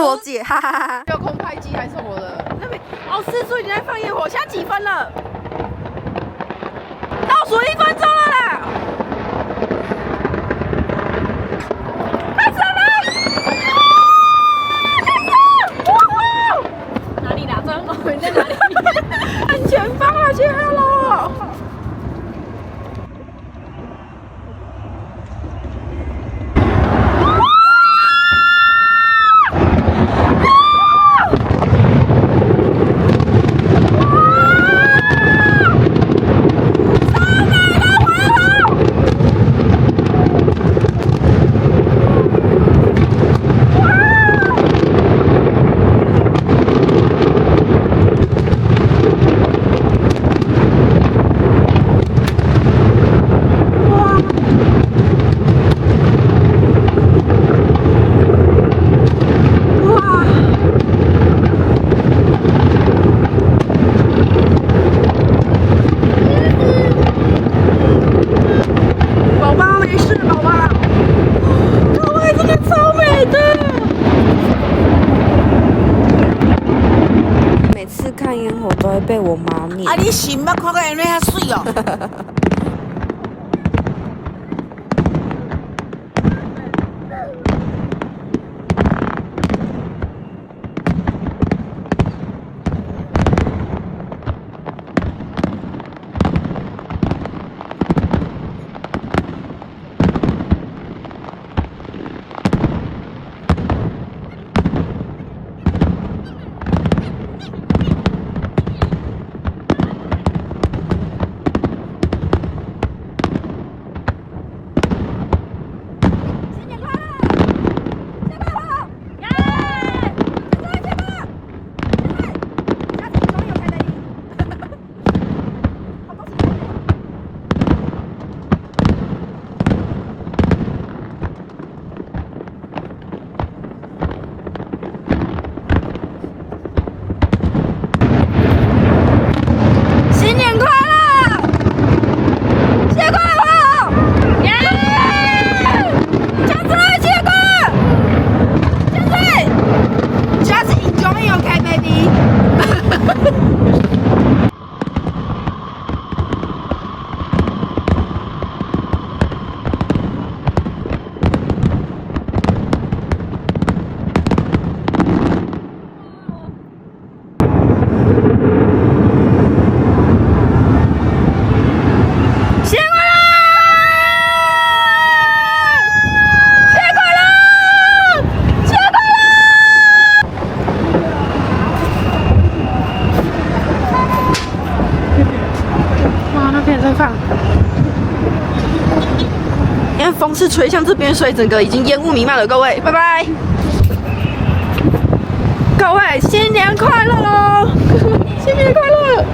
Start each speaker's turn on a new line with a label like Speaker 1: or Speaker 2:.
Speaker 1: 我姐，哈哈哈哈。
Speaker 2: 有空拍机还是什么的？
Speaker 1: 那边哦，四处已经在放烟火，现在几分了？倒数1分钟了啦！开始了！哪里啦？真你在哪里？很前方了，去哈喽！看烟火都会被我妈念。
Speaker 3: 啊，你心捌看到烟火遐水哦？
Speaker 1: 因为风是吹向这边，所以整个已经烟雾弥漫了。各位，拜拜！各位，新年快乐喽！新年快乐！